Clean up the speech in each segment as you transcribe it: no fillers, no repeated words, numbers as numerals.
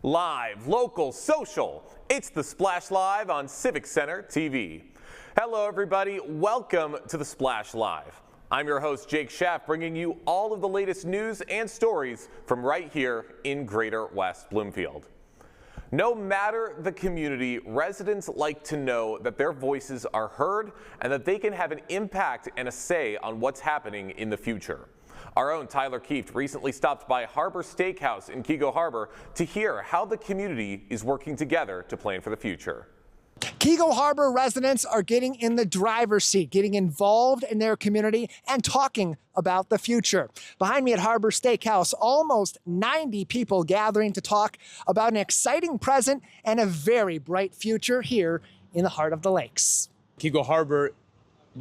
Live, local, social. It's the Splash Live on Civic Center TV. Hello everybody, welcome to the Splash Live. I'm your host Jake Schaff, bringing you all of the latest news and stories from right here in Greater West Bloomfield. No matter the community, residents like to know that their voices are heard and that they can have an impact and a say on what's happening in the future. Our own Tyler Keefe recently stopped by Harbor Steakhouse in Keego Harbor to hear how the community is working together to plan for the future. Keego Harbor residents are getting in the driver's seat, getting involved in their community and talking about the future. Behind me at Harbor Steakhouse, almost 90 people gathering to talk about an exciting present and a very bright future here in the heart of the lakes. Keego Harbor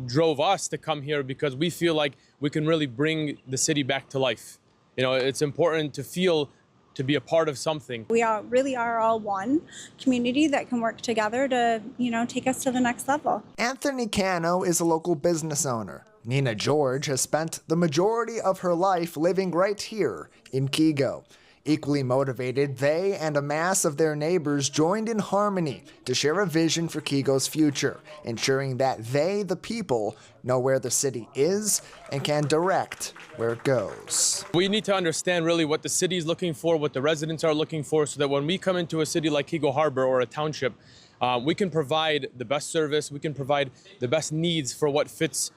drove us to come here because we feel like we can really bring the city back to life. You know, it's important to feel to be a part of something. We really are all one community that can work together to, take us to the next level. Anthony Cano is a local business owner. Nina George has spent the majority of her life living right here in Keego. Equally motivated, they and a mass of their neighbors joined in harmony to share a vision for Keego's future, ensuring that they, the people, know where the city is and can direct where it goes. We need to understand really what the city is looking for, what the residents are looking for, so that when we come into a city like Keego Harbor or a township, we can provide the best service, we can provide the best needs for what fits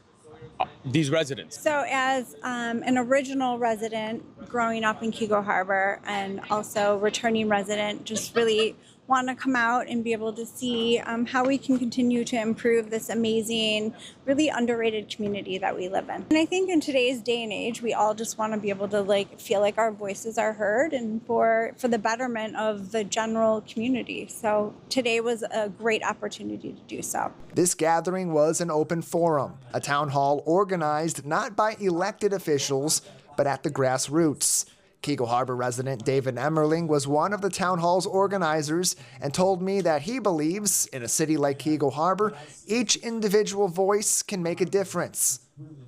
these residents. So as an original resident growing up in Keego Harbor and also returning resident, just really want to come out and be able to see how we can continue to improve this amazing, really underrated community that we live in. And I think in today's day and age, we all just want to be able to feel like our voices are heard and for the betterment of the general community. So today was a great opportunity to do so. This gathering was an open forum, a town hall organized not by elected officials, but at the grassroots. Keego Harbor resident David Emmerling was one of the town hall's organizers and told me that he believes in a city like Keego Harbor, each individual voice can make a difference.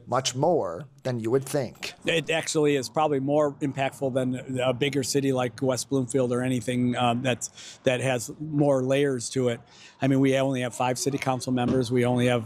Much more than you would think. It actually is probably more impactful than a bigger city like West Bloomfield or anything that has more layers to it. I mean, we only have 5 city council members. We only have,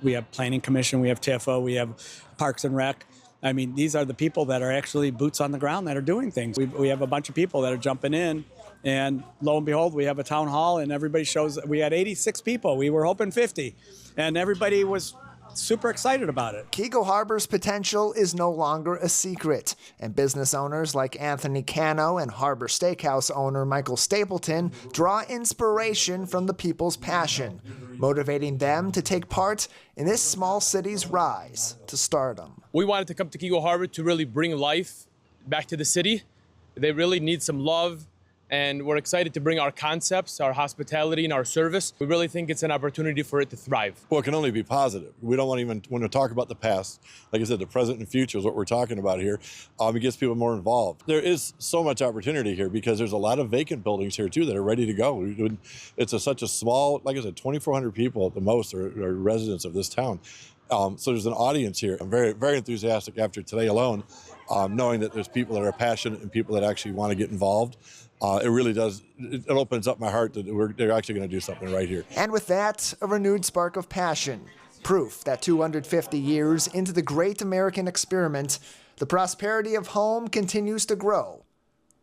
we have planning commission, we have TIFO, we have Parks and Rec. I mean, these are the people that are actually boots on the ground that are doing things. We have a bunch of people that are jumping in, and lo and behold, we have a town hall, and everybody shows. We had 86 people. We were hoping 50, and everybody was super excited about it. Keego Harbor's potential is no longer a secret, and business owners like Anthony Cano and Harbor Steakhouse owner Michael Stapleton draw inspiration from the people's passion, motivating them to take part in this small city's rise to stardom. We wanted to come to Keego Harbor to really bring life back to the city. They really need some love, and we're excited to bring our concepts, our hospitality, and our service. We really think it's an opportunity for it to thrive. Well, it can only be positive. We don't want to talk about the past. Like I said, the present and future is what we're talking about here. It gets people more involved. There is so much opportunity here because there's a lot of vacant buildings here too that are ready to go. It's such a small, like I said, 2,400 people at the most are residents of this town. So there's an audience here. I'm very, very enthusiastic after today alone, knowing that there's people that are passionate and people that actually want to get involved. It really does, it opens up my heart that they're actually going to do something right here. And with that, a renewed spark of passion. Proof that 250 years into the great American experiment, the prosperity of home continues to grow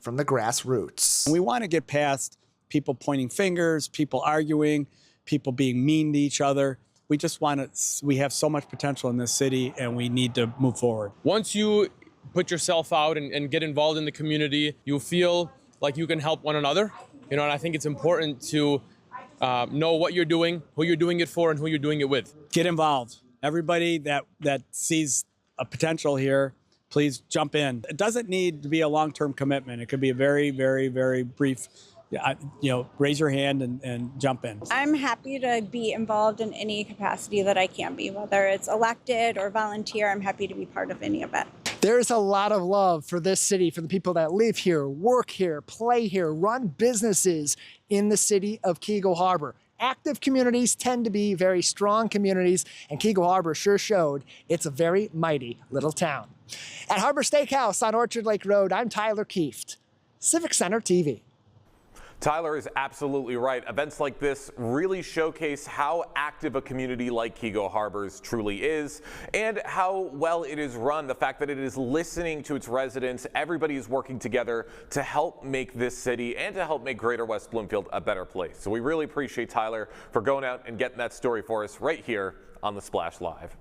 from the grassroots. We want to get past people pointing fingers, people arguing, people being mean to each other. We just we have so much potential in this city, and we need to move forward. Once you put yourself out and get involved in the community, you feel like you can help one another, and I think it's important to know what you're doing, who you're doing it for, and who you're doing it with. Get involved. Everybody that sees a potential here, please jump in. It doesn't need to be a long-term commitment. It could be a very, very, very brief, raise your hand and jump in. I'm happy to be involved in any capacity that I can be, whether it's elected or volunteer. I'm happy to be part of any of it. There's a lot of love for this city, for the people that live here, work here, play here, run businesses in the city of Keego Harbor. Active communities tend to be very strong communities, and Keego Harbor sure showed it's a very mighty little town. At Harbor Steakhouse on Orchard Lake Road, I'm Tyler Keefe, Civic Center TV. Tyler is absolutely right. Events like this really showcase how active a community like Keego Harbor's truly is and how well it is run. The fact that it is listening to its residents, everybody is working together to help make this city and to help make Greater West Bloomfield a better place. So we really appreciate Tyler for going out and getting that story for us right here on the Splash Live.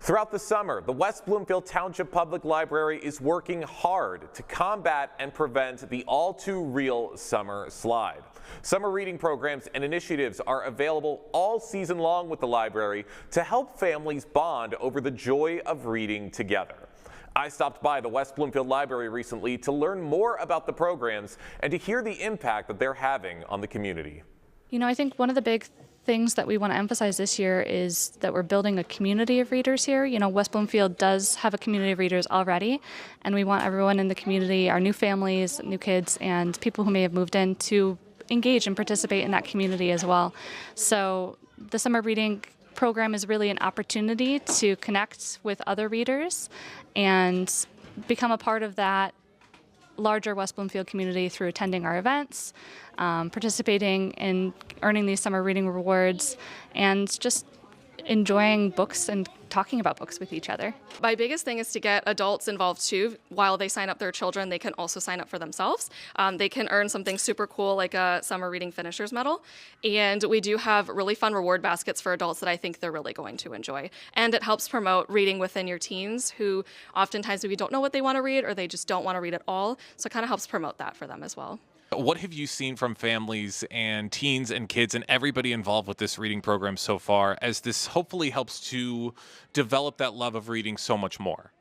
Throughout the summer, the West Bloomfield Township Public Library is working hard to combat and prevent the all-too-real summer slide. Summer reading programs and initiatives are available all season long with the library to help families bond over the joy of reading together. I stopped by the West Bloomfield Library recently to learn more about the programs and to hear the impact that they're having on the community. You know, I think one of the big things that we want to emphasize this year is that we're building a community of readers here. You know, West Bloomfield does have a community of readers already, and we want everyone in the community, our new families, new kids, and people who may have moved in to engage and participate in that community as well. So the summer reading program is really an opportunity to connect with other readers and become a part of that larger West Bloomfield community through attending our events, participating in earning these summer reading rewards, and just enjoying books and talking about books with each other. My biggest thing is to get adults involved too. While they sign up their children, they can also sign up for themselves. They can earn something super cool like a summer reading finishers medal. And we do have really fun reward baskets for adults that I think they're really going to enjoy. And it helps promote reading within your teens who oftentimes maybe don't know what they want to read or they just don't want to read at all. So it kind of helps promote that for them as well. What have you seen from families and teens and kids and everybody involved with this reading program so far, as this hopefully helps to develop that love of reading so much more?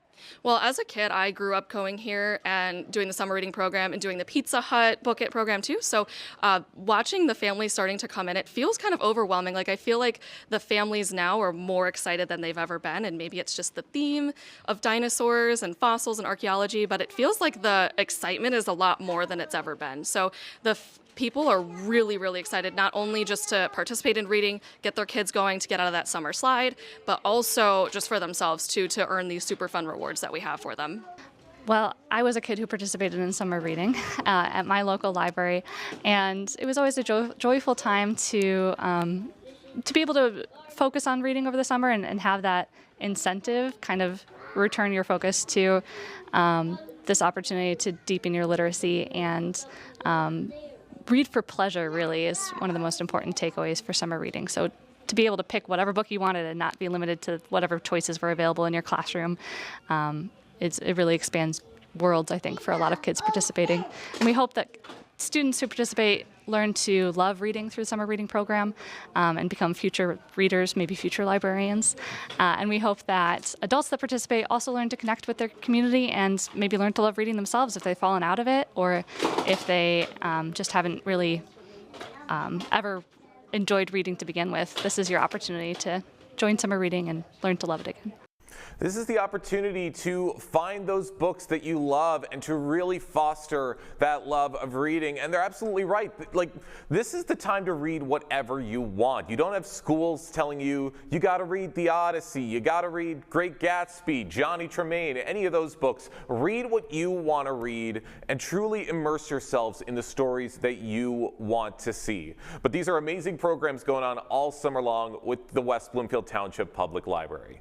Well, as a kid, I grew up going here and doing the summer reading program and doing the Pizza Hut Book It program too. So watching the families starting to come in, it feels kind of overwhelming. Like I feel like the families now are more excited than they've ever been. And maybe it's just the theme of dinosaurs and fossils and archaeology, but it feels like the excitement is a lot more than it's ever been. So the people are really, really excited, not only just to participate in reading, get their kids going to get out of that summer slide, but also just for themselves too, to earn these super fun rewards that we have for them. Well, I was a kid who participated in summer reading at my local library, and it was always a joyful time to be able to focus on reading over the summer and have that incentive kind of return your focus to this opportunity to deepen your literacy and read for pleasure really is one of the most important takeaways for summer reading. So to be able to pick whatever book you wanted and not be limited to whatever choices were available in your classroom, it really expands worlds, I think, for a lot of kids participating. And we hope that students who participate learn to love reading through the summer reading program and become future readers, maybe future librarians. And we hope that adults that participate also learn to connect with their community and maybe learn to love reading themselves if they've fallen out of it or if they just haven't really ever enjoyed reading to begin with. This is your opportunity to join summer reading and learn to love it again. This is the opportunity to find those books that you love and to really foster that love of reading. And they're absolutely right. Like, this is the time to read whatever you want. You don't have schools telling you, you got to read The Odyssey, you got to read Great Gatsby, Johnny Tremaine, any of those books. Read what you want to read and truly immerse yourselves in the stories that you want to see. But these are amazing programs going on all summer long with the West Bloomfield Township Public Library.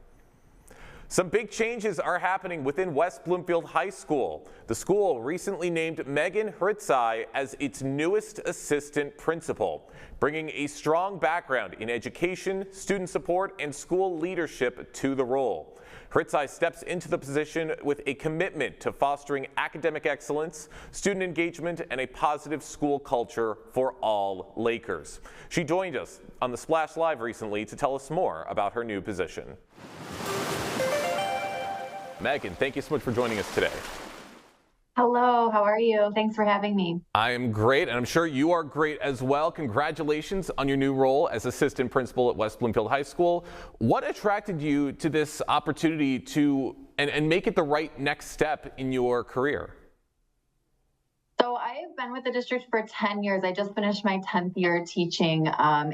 Some big changes are happening within West Bloomfield High School. The school recently named Megan Hritzai as its newest assistant principal, bringing a strong background in education, student support, and school leadership to the role. Hritzai steps into the position with a commitment to fostering academic excellence, student engagement, and a positive school culture for all Lakers. She joined us on the Splash Live recently to tell us more about her new position. Megan, thank you so much for joining us today. Hello, how are you? Thanks for having me. I am great, and I'm sure you are great as well. Congratulations on your new role as assistant principal at West Bloomfield High School. What attracted you to this opportunity to and make it the right next step in your career? So I've been with the district for 10 years. I just finished my 10th year teaching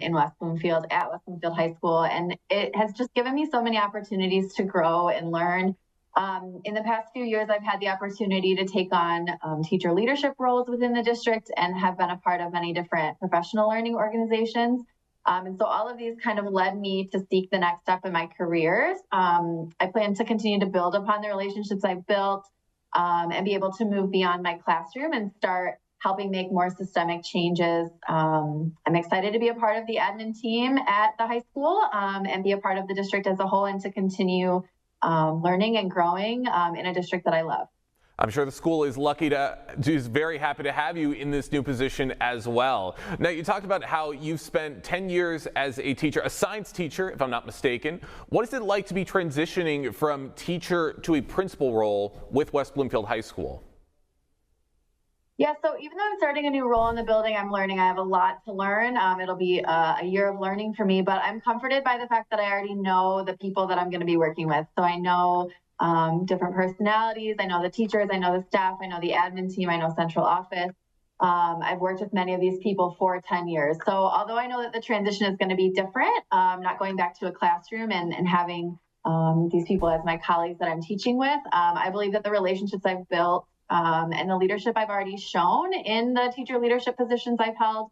in West Bloomfield at West Bloomfield High School, and it has just given me so many opportunities to grow and learn. In the past few years, I've had the opportunity to take on teacher leadership roles within the district and have been a part of many different professional learning organizations. And so all of these kind of led me to seek the next step in my careers. I plan to continue to build upon the relationships I've built and be able to move beyond my classroom and start helping make more systemic changes. I'm excited to be a part of the admin team at the high school and be a part of the district as a whole, and to continue learning and growing in a district that I love. I'm sure the school is is very happy to have you in this new position as well. Now, you talked about how you've spent 10 years as a teacher, a science teacher, if I'm not mistaken. What is it like to be transitioning from teacher to a principal role with West Bloomfield High School? Yeah, so even though I'm starting a new role in the building, I'm learning. I have a lot to learn. It'll be a year of learning for me, but I'm comforted by the fact that I already know the people that I'm going to be working with. So I know different personalities. I know the teachers. I know the staff. I know the admin team. I know central office. I've worked with many of these people for 10 years. So although I know that the transition is going to be different, not going back to a classroom and having these people as my colleagues that I'm teaching with, I believe that the relationships I've built and the leadership I've already shown in the teacher leadership positions I've held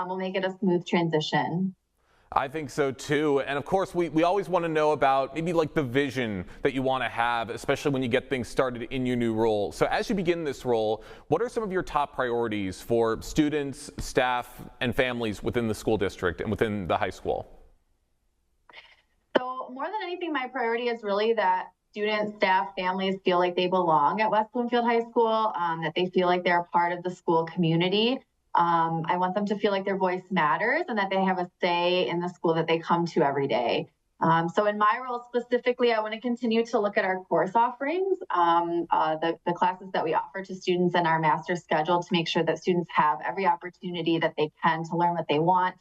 will make it a smooth transition. I think so too. And of course, we always want to know about maybe like the vision that you want to have, especially when you get things started in your new role. So as you begin this role, what are some of your top priorities for students, staff, and families within the school district and within the high school? So more than anything, my priority is really that students, staff, families feel like they belong at West Bloomfield High School, that they feel like they're a part of the school community. I want them to feel like their voice matters and that they have a say in the school that they come to every day. So in my role specifically, I want to continue to look at our course offerings, the classes that we offer to students in our master schedule, to make sure that students have every opportunity that they can to learn what they want,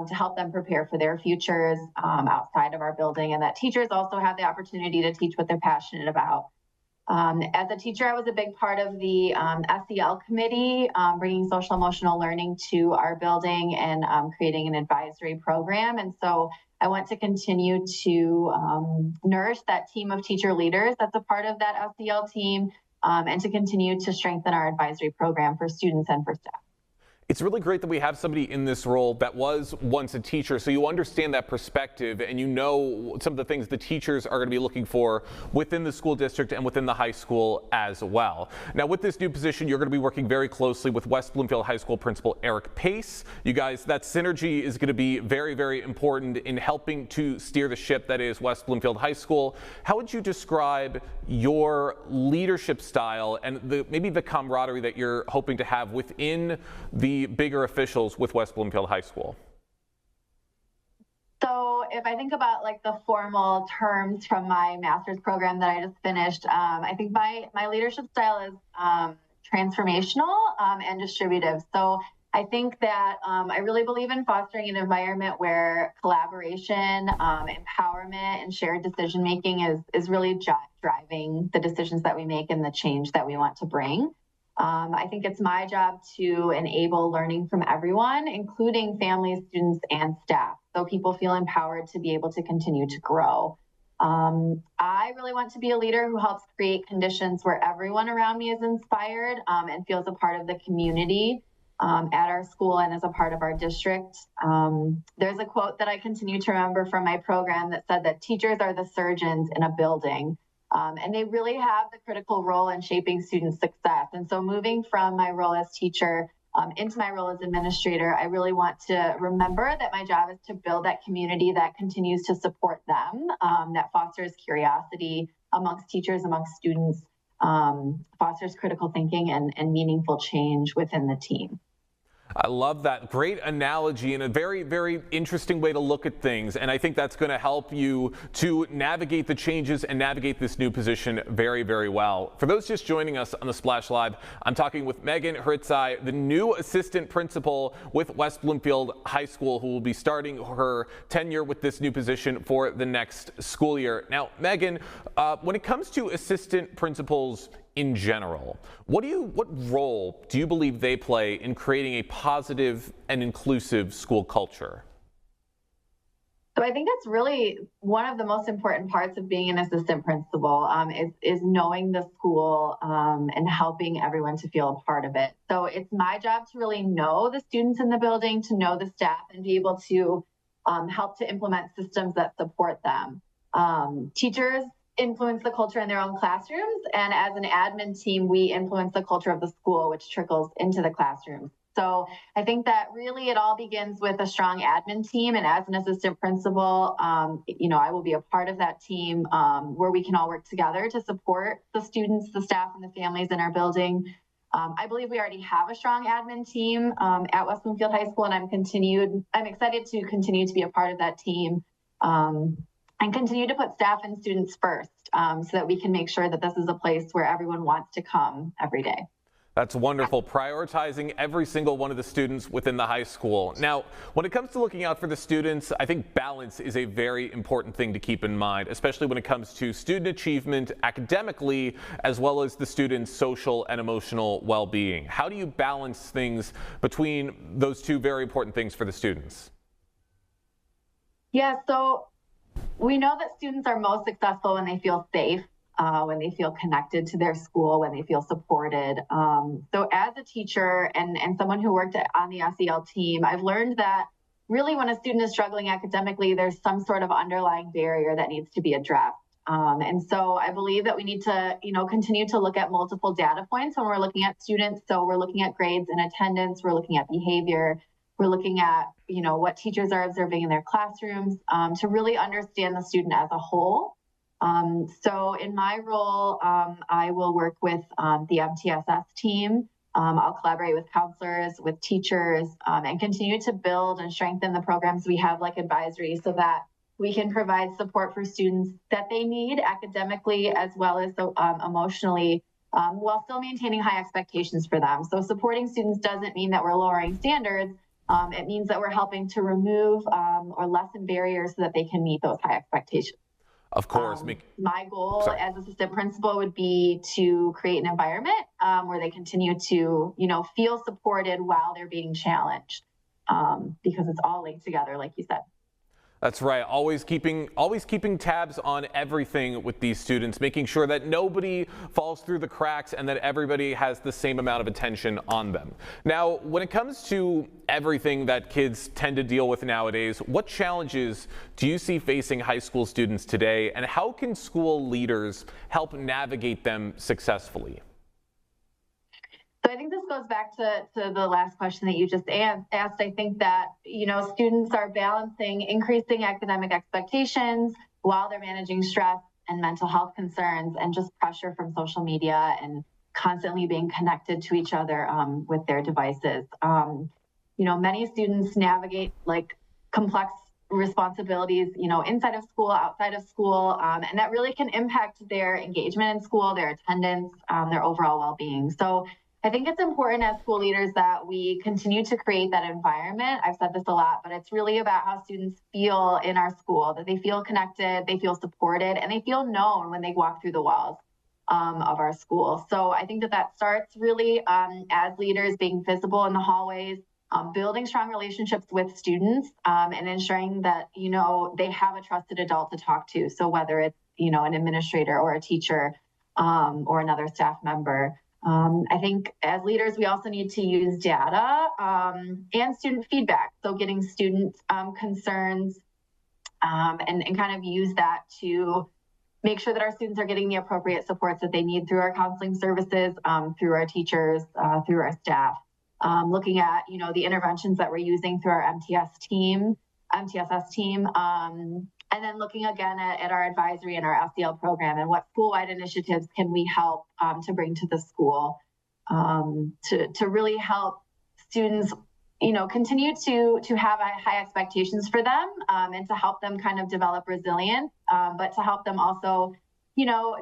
to help them prepare for their futures outside of our building, and that teachers also have the opportunity to teach what they're passionate about. As a teacher, I was a big part of the SEL committee, bringing social emotional learning to our building and creating an advisory program. And so I want to continue to nourish that team of teacher leaders that's a part of that SEL team, and to continue to strengthen our advisory program for students and for staff. It's really great that we have somebody in this role that was once a teacher, so you understand that perspective and you know some of the things the teachers are going to be looking for within the school district and within the high school as well. Now, with this new position, you're going to be working very closely with West Bloomfield High School Principal Eric Pace. You guys, that synergy is going to be very, very important in helping to steer the ship that is West Bloomfield High School. How would you describe your leadership style and maybe the camaraderie that you're hoping to have within the bigger officials with West Bloomfield High School? So if I think about like the formal terms from my master's program that I just finished, I think my leadership style is transformational and distributive. So I think that I really believe in fostering an environment where collaboration, empowerment, and shared decision making is really driving the decisions that we make and the change that we want to bring. I think it's my job to enable learning from everyone, including families, students, and staff, so people feel empowered to be able to continue to grow. I really want to be a leader who helps create conditions where everyone around me is inspired and feels a part of the community at our school and as a part of our district. There's a quote that I continue to remember from my program that said that teachers are the surgeons in a building. And they really have the critical role in shaping student success. And so moving from my role as teacher into my role as administrator, I really want to remember that my job is to build that community that continues to support them, that fosters curiosity amongst teachers, amongst students, fosters critical thinking and meaningful change within the team. I love that. Great analogy and a very, very interesting way to look at things. And I think that's going to help you to navigate the changes and navigate this new position very, very well. For those just joining us on the Splash Live, I'm talking with Megan Hritzai, the new assistant principal with West Bloomfield High School, who will be starting her tenure with this new position for the next school year. Now, Megan, when it comes to assistant principals in general, what role do you believe they play in creating a positive and inclusive school culture? So I think it's really one of the most important parts of being an assistant principal is knowing the school and helping everyone to feel a part of it. So it's my job to really know the students in the building, to know the staff, and be able to help to implement systems that support them. Teachers influence the culture in their own classrooms, and as an admin team, we influence the culture of the school, which trickles into the classrooms. So I think that really it all begins with a strong admin team. And as an assistant principal, I will be a part of that team where we can all work together to support the students, the staff, and the families in our building. I believe we already have a strong admin team at West Bloomfield High School, and I'm excited to continue to be a part of that team and continue to put staff and students first so that we can make sure that this is a place where everyone wants to come every day. That's wonderful, prioritizing every single one of the students within the high school. Now, when it comes to looking out for the students, I think balance is a very important thing to keep in mind, especially when it comes to student achievement academically, as well as the students' social and emotional well-being. How do you balance things between those two very important things for the students? Yeah, so we know that students are most successful when they feel safe. When they feel connected to their school, when they feel supported. So as a teacher and someone who worked on the SEL team, I've learned that really when a student is struggling academically, there's some sort of underlying barrier that needs to be addressed. And so I believe that we need to, continue to look at multiple data points when we're looking at students. So we're looking at grades and attendance, we're looking at behavior, we're looking at, what teachers are observing in their classrooms to really understand the student as a whole. So in my role, I will work with the MTSS team. I'll collaborate with counselors, with teachers, and continue to build and strengthen the programs we have like advisory so that we can provide support for students that they need academically as well as emotionally while still maintaining high expectations for them. So supporting students doesn't mean that we're lowering standards. It means that we're helping to remove or lessen barriers so that they can meet those high expectations. Of course. My goal as assistant principal would be to create an environment where they continue to, feel supported while they're being challenged, because it's all linked together, like you said. That's right. Always keeping tabs on everything with these students, making sure that nobody falls through the cracks and that everybody has the same amount of attention on them. Now, when it comes to everything that kids tend to deal with nowadays, what challenges do you see facing high school students today, and how can school leaders help navigate them successfully? So I think this goes back to the last question that you just asked. I think that, students are balancing increasing academic expectations while they're managing stress and mental health concerns and just pressure from social media and constantly being connected to each other with their devices. Many students navigate like complex responsibilities, inside of school, outside of school, and that really can impact their engagement in school, their attendance, their overall well-being. So I think it's important as school leaders that we continue to create that environment. I've said this a lot, but it's really about how students feel in our school, that they feel connected, they feel supported, and they feel known when they walk through the walls of our school. So I think that starts really as leaders being visible in the hallways, building strong relationships with students, and ensuring that, they have a trusted adult to talk to. So whether it's, an administrator or a teacher or another staff member. I think as leaders, we also need to use data and student feedback. So getting student concerns and kind of use that to make sure that our students are getting the appropriate supports that they need through our counseling services, through our teachers, through our staff. Looking at, the interventions that we're using through our MTSS team, and then looking again at our advisory and our SEL program and what school-wide initiatives can we help to bring to the school to really help students, continue to have high expectations for them and to help them kind of develop resilience, but to help them also,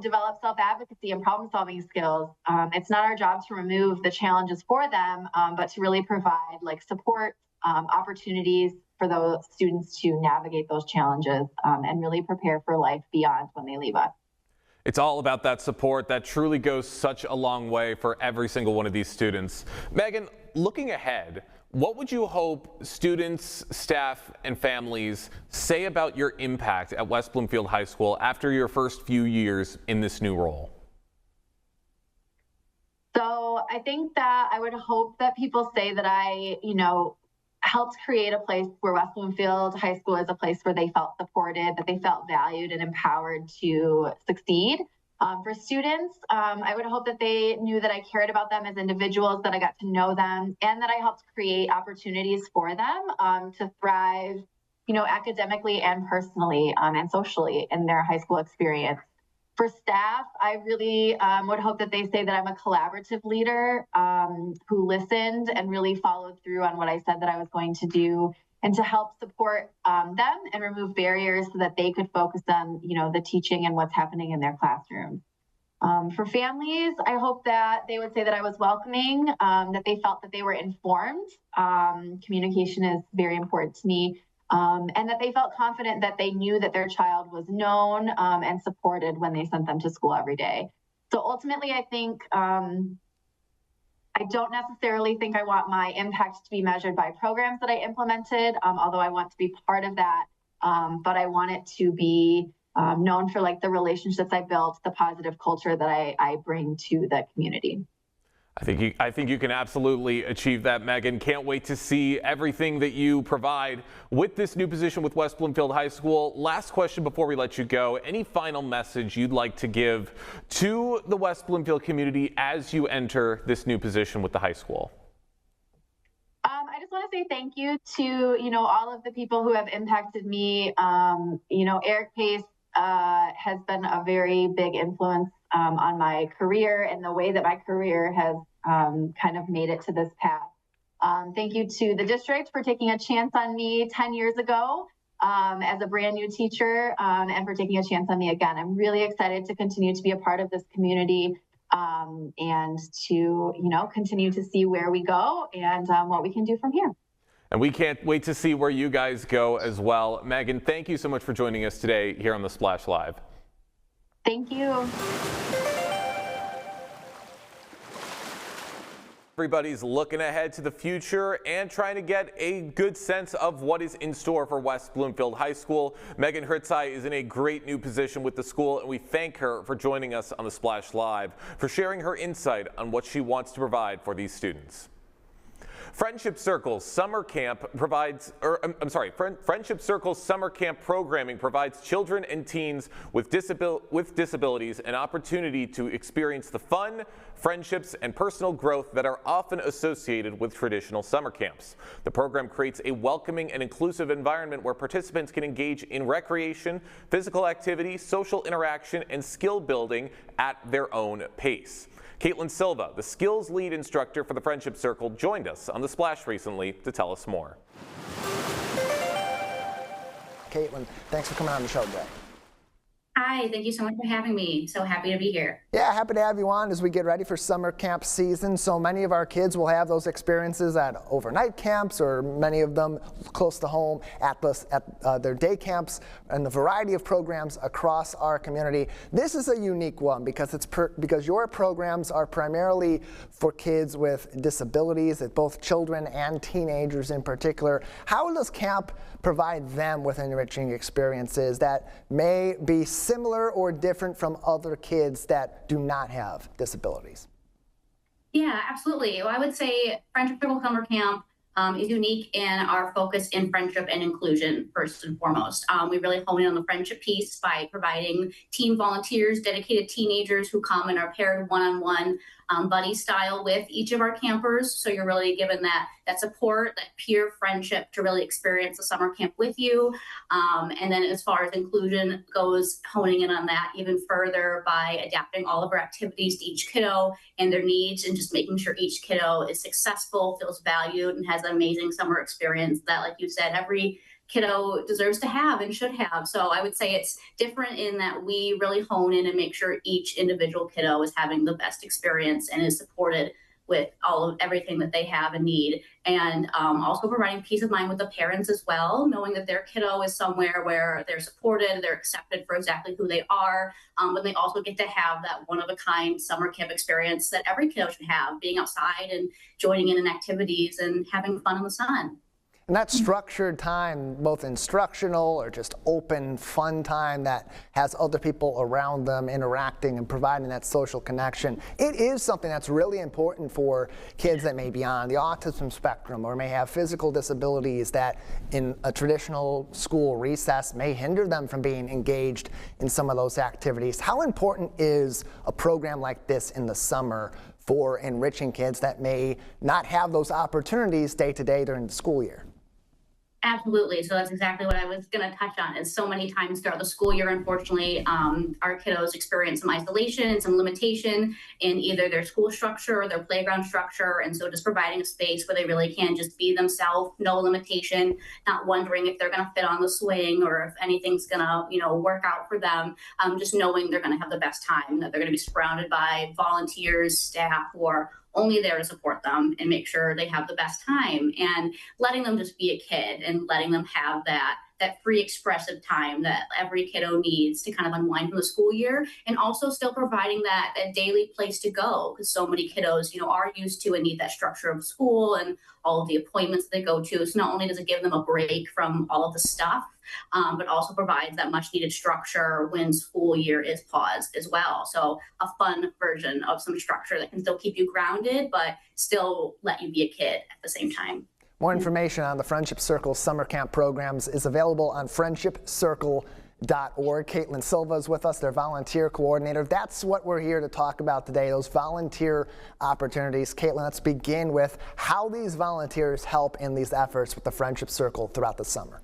develop self-advocacy and problem-solving skills. It's not our job to remove the challenges for them, but to really provide like support, opportunities for those students to navigate those challenges and really prepare for life beyond when they leave us. It's all about that support that truly goes such a long way for every single one of these students. Megan, looking ahead, what would you hope students, staff, and families say about your impact at West Bloomfield High School after your first few years in this new role? So I think that I would hope that people say that I, helped create a place where West Bloomfield High School is a place where they felt supported, that they felt valued and empowered to succeed. For students, I would hope that they knew that I cared about them as individuals, that I got to know them, and that I helped create opportunities for them to thrive, academically and personally and socially in their high school experience. For staff, I really would hope that they say that I'm a collaborative leader who listened and really followed through on what I said that I was going to do, and to help support them and remove barriers so that they could focus on, the teaching and what's happening in their classrooms. For families, I hope that they would say that I was welcoming, that they felt that they were informed. Communication is very important to me. And that they felt confident that they knew that their child was known and supported when they sent them to school every day. So ultimately, I think I don't necessarily think I want my impact to be measured by programs that I implemented, although I want to be part of that. But I want it to be known for the relationships I built, the positive culture that I bring to the community. I think you can absolutely achieve that, Megan. Can't wait to see everything that you provide with this new position with West Bloomfield High School. Last question before we let you go. Any final message you'd like to give to the West Bloomfield community as you enter this new position with the high school? I just want to say thank you to, all of the people who have impacted me. Eric Pace has been a very big influence on my career and the way that my career has kind of made it to this path. Thank you to the district for taking a chance on me 10 years ago as a brand new teacher and for taking a chance on me again. I'm really excited to continue to be a part of this community and to, continue to see where we go and what we can do from here. And we can't wait to see where you guys go as well. Megan, thank you so much for joining us today here on the Splash Live. Thank you. Everybody's looking ahead to the future and trying to get a good sense of what is in store for West Bloomfield High School. Megan Hertzai is in a great new position with the school, and we thank her for joining us on the Splash Live, for sharing her insight on what she wants to provide for these students. Friendship Circle's summer camp Friendship Circle's summer camp programming provides children and teens with disabilities an opportunity to experience the fun, friendships, and personal growth that are often associated with traditional summer camps. The program creates a welcoming and inclusive environment where participants can engage in recreation, physical activity, social interaction, and skill building at their own pace. Caitlin Silva, the skills lead instructor for the Friendship Circle, joined us on The Splash recently to tell us more. Caitlin, thanks for coming on the show today. Hi, thank you so much for having me. So happy to be here. Yeah, happy to have you on as we get ready for summer camp season. So many of our kids will have those experiences at overnight camps, or many of them close to home at their day camps, and the variety of programs across our community. This is a unique one because because your programs are primarily for kids with disabilities, both children and teenagers in particular. How does camp provide them with enriching experiences that may be similar or different from other kids that do not have disabilities? Yeah, absolutely. Well, I would say Friendship Circle Summer Camp is unique in our focus in friendship and inclusion, first and foremost. We really hone in on the friendship piece by providing team volunteers, dedicated teenagers who come and are paired one-on-one buddy style with each of our campers. So you're really given that support, that peer friendship to really experience the summer camp with you. And then as far as inclusion goes, honing in on that even further by adapting all of our activities to each kiddo and their needs, and just making sure each kiddo is successful, feels valued, and has an amazing summer experience that, like you said, every kiddo deserves to have and should have. So I would say it's different in that we really hone in and make sure each individual kiddo is having the best experience and is supported with all of everything that they have and need. And also providing peace of mind with the parents as well, knowing that their kiddo is somewhere where they're supported, they're accepted for exactly who they are, but they also get to have that one-of-a-kind summer camp experience that every kiddo should have, being outside and joining in activities and having fun in the sun. And that structured time, both instructional or just open, fun time that has other people around them interacting and providing that social connection, it is something that's really important for kids that may be on the autism spectrum or may have physical disabilities that in a traditional school recess may hinder them from being engaged in some of those activities. How important is a program like this in the summer for enriching kids that may not have those opportunities day to day during the school year? Absolutely. So that's exactly what I was going to touch on. Is so many times throughout the school year, unfortunately, our kiddos experience some isolation and some limitation in either their school structure or their playground structure. And so just providing a space where they really can just be themselves, no limitation, not wondering if they're going to fit on the swing or if anything's going to, work out for them. Just knowing they're going to have the best time, that they're going to be surrounded by volunteers, staff, who are only there to support them and make sure they have the best time, and letting them just be a kid and letting them have that free expressive time that every kiddo needs to kind of unwind from the school year, and also still providing that daily place to go, because so many kiddos, are used to and need that structure of school and all of the appointments they go to. So not only does it give them a break from all of the stuff, but also provides that much needed structure when school year is paused as well. So a fun version of some structure that can still keep you grounded, but still let you be a kid at the same time. More information on the Friendship Circle summer camp programs is available on friendshipcircle.org. Caitlin Silva is with us, their volunteer coordinator. That's what we're here to talk about today, those volunteer opportunities. Caitlin, let's begin with how these volunteers help in these efforts with the Friendship Circle throughout the summer.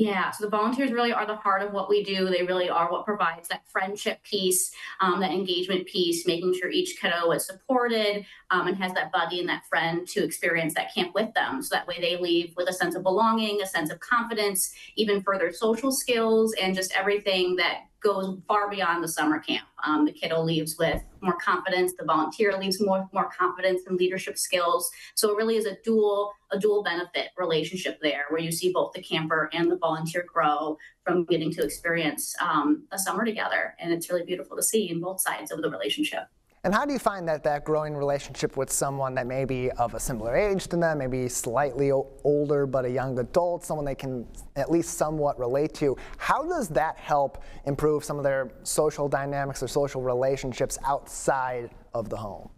Yeah, so the volunteers really are the heart of what we do. They really are what provides that friendship piece, that engagement piece, making sure each kiddo is supported and has that buddy and that friend to experience that camp with them. So that way they leave with a sense of belonging, a sense of confidence, even further social skills, and just everything that goes far beyond the summer camp. The kiddo leaves with more confidence. The volunteer leaves more confidence and leadership skills. So it really is a dual benefit relationship there, where you see both the camper and the volunteer grow from getting to experience a summer together. And it's really beautiful to see in both sides of the relationship. And how do you find that growing relationship with someone that may be of a similar age to them, maybe slightly older but a young adult, someone they can at least somewhat relate to? How does that help improve some of their social dynamics or social relationships outside of the home?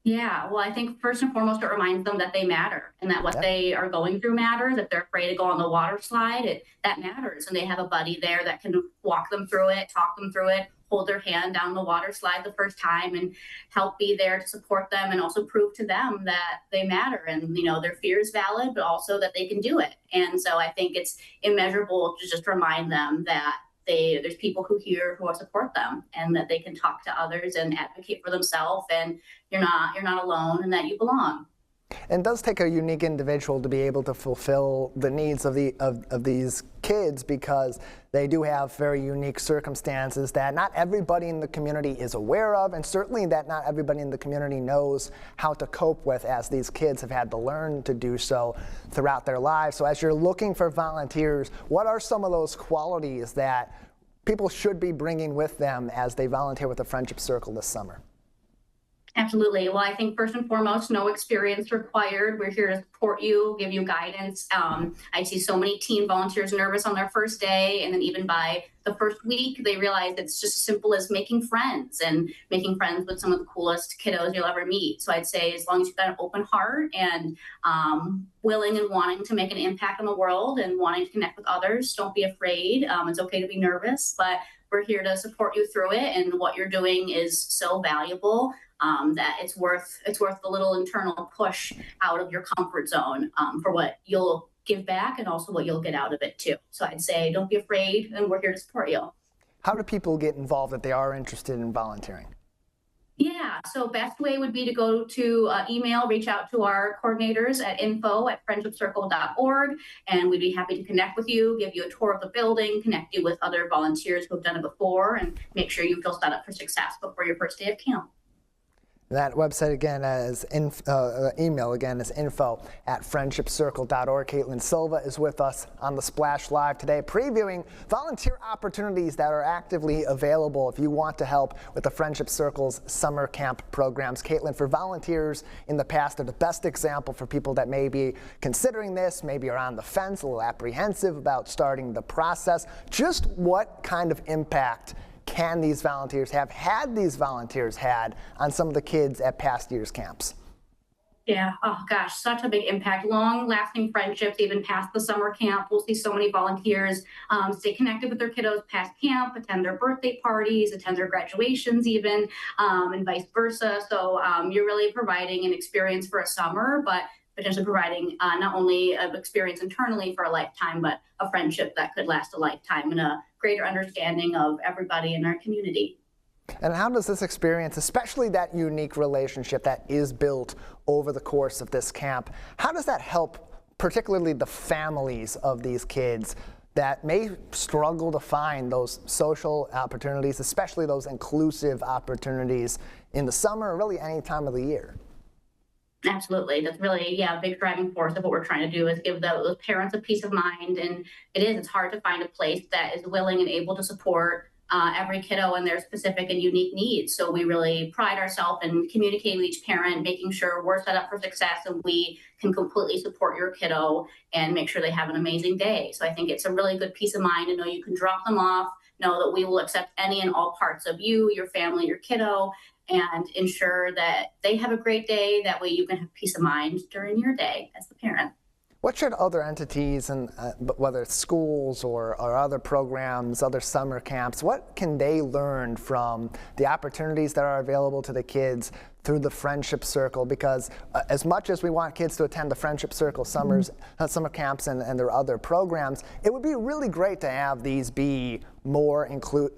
Yeah, well, I think first and foremost, it reminds them that they matter and that what they are going through matters. If they're afraid to go on the water slide, that matters. And they have a buddy there that can walk them through it, talk them through it, hold their hand down the water slide the first time, and help be there to support them and also prove to them that they matter and, their fear is valid, but also that they can do it. And so I think it's immeasurable to just remind them that there's people who will support them, and that they can talk to others and advocate for themselves, and you're not alone, and that you belong. And it does take a unique individual to be able to fulfill the needs of these kids, because they do have very unique circumstances that not everybody in the community is aware of, and certainly that not everybody in the community knows how to cope with, as these kids have had to learn to do so throughout their lives. So as you're looking for volunteers, what are some of those qualities that people should be bringing with them as they volunteer with the Friendship Circle this summer? Absolutely. Well, I think first and foremost, no experience required. We're here to support you, give you guidance. I see so many teen volunteers nervous on their first day, and then even by the first week, they realize it's just as simple as making friends with some of the coolest kiddos you'll ever meet. So I'd say as long as you've got an open heart and willing and wanting to make an impact on the world and wanting to connect with others, don't be afraid. It's okay to be nervous, but we're here to support you through it. And what you're doing is so valuable that it's worth the little internal push out of your comfort zone for what you'll give back and also what you'll get out of it too. So I'd say don't be afraid, and we're here to support you. How do people get involved if they are interested in volunteering? Yeah, so best way would be to go to email, reach out to our coordinators at info@friendshipcircle.org, and we'd be happy to connect with you, give you a tour of the building, connect you with other volunteers who have done it before, and make sure you feel set up for success before your first day of camp. That website again is email again is info@friendshipcircle.org. Caitlin Silva is with us on the Splash Live today, previewing volunteer opportunities that are actively available if you want to help with the Friendship Circle's summer camp programs. Caitlin, for volunteers in the past, they're the best example for people that may be considering this, maybe are on the fence, a little apprehensive about starting the process. Just what kind of impact can these volunteers have, had these volunteers had on some of the kids at past years' camps? Yeah, oh gosh, such a big impact. Long-lasting friendships, even past the summer camp. We'll see so many volunteers stay connected with their kiddos past camp, attend their birthday parties, attend their graduations even, and vice versa. So you're really providing an experience for a summer, but potentially providing not only an experience internally for a lifetime, but a friendship that could last a lifetime and a greater understanding of everybody in our community. And how does this experience, especially that unique relationship that is built over the course of this camp, how does that help particularly the families of these kids that may struggle to find those social opportunities, especially those inclusive opportunities in the summer or really any time of the year? Absolutely. That's really, a big driving force of what we're trying to do is give those parents a peace of mind. And it's hard to find a place that is willing and able to support every kiddo and their specific and unique needs. So we really pride ourselves in communicating with each parent, making sure we're set up for success and we can completely support your kiddo and make sure they have an amazing day. So I think it's a really good peace of mind to know you can drop them off, know that we will accept any and all parts of you, your family, your kiddo, and ensure that they have a great day. That way you can have peace of mind during your day as the parent. What should other entities, and whether it's schools or other programs, other summer camps, what can they learn from the opportunities that are available to the kids through the Friendship Circle? Because as much as we want kids to attend the Friendship Circle summer camps and their other programs, it would be really great to have these be more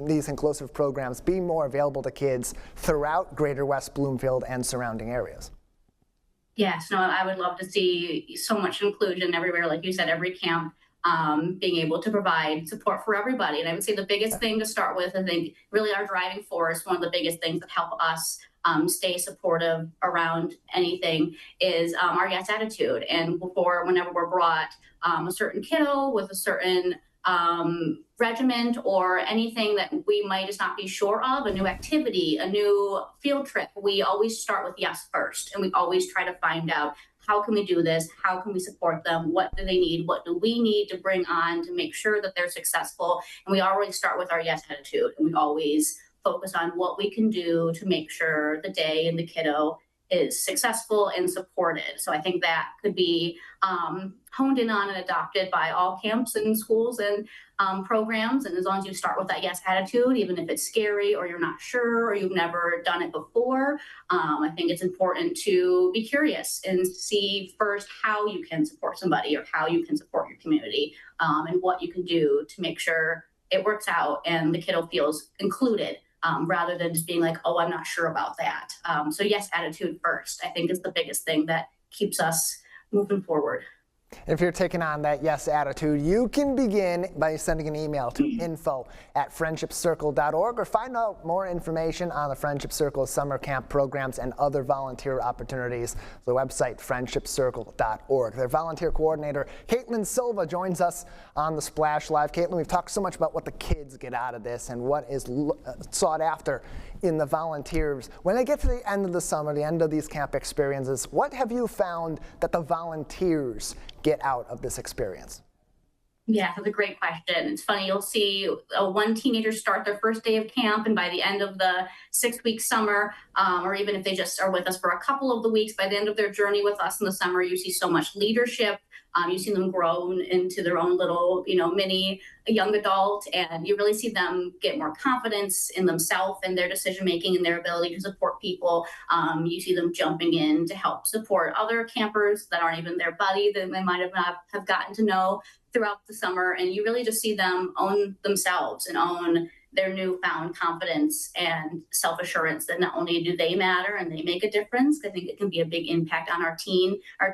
these inclusive programs be more available to kids throughout Greater West Bloomfield and surrounding areas. Yes, no, I would love to see so much inclusion everywhere, like you said, every camp, being able to provide support for everybody. And I would say the biggest thing to start with, I think really our driving force, one of the biggest things that help us stay supportive around anything is our yes attitude. And whenever we're brought a certain kiddo with a certain regiment or anything that we might just not be sure of, a new activity, a new field trip, we always start with yes first. And we always try to find out, how can we do this? How can we support them? What do they need? What do we need to bring on to make sure that they're successful? And we always start with our yes attitude. And we always focus on what we can do to make sure the day and the kiddo is successful and supported. So I think that could be honed in on and adopted by all camps and schools and programs. And as long as you start with that yes attitude, even if it's scary or you're not sure or you've never done it before, I think it's important to be curious and see first how you can support somebody or how you can support your community, and what you can do to make sure it works out and the kiddo feels included. Rather than just being like, oh, I'm not sure about that. So yes, attitude first, I think, is the biggest thing that keeps us moving forward. If you're taking on that yes attitude, you can begin by sending an email to info@friendshipcircle.org or find out more information on the Friendship Circle summer camp programs and other volunteer opportunities. The website, friendshipcircle.org. Their volunteer coordinator, Caitlin Silva, joins us on the Splash Live. Caitlin, we've talked so much about what the kids get out of this and what is sought after in the volunteers. When they get to the end of the summer, the end of these camp experiences, what have you found that the volunteers get out of this experience? Yeah, that's a great question. It's funny, you'll see one teenager start their first day of camp, and by the end of the 6-week summer, or even if they just are with us for a couple of the weeks, by the end of their journey with us in the summer, you see so much leadership. You see them grow into their own little, mini young adult, and you really see them get more confidence in themselves and their decision making and their ability to support people. You see them jumping in to help support other campers that aren't even their buddy that they might have gotten to know throughout the summer, and you really just see them own themselves and own their newfound confidence and self-assurance that not only do they matter and they make a difference, I think it can be a big impact on our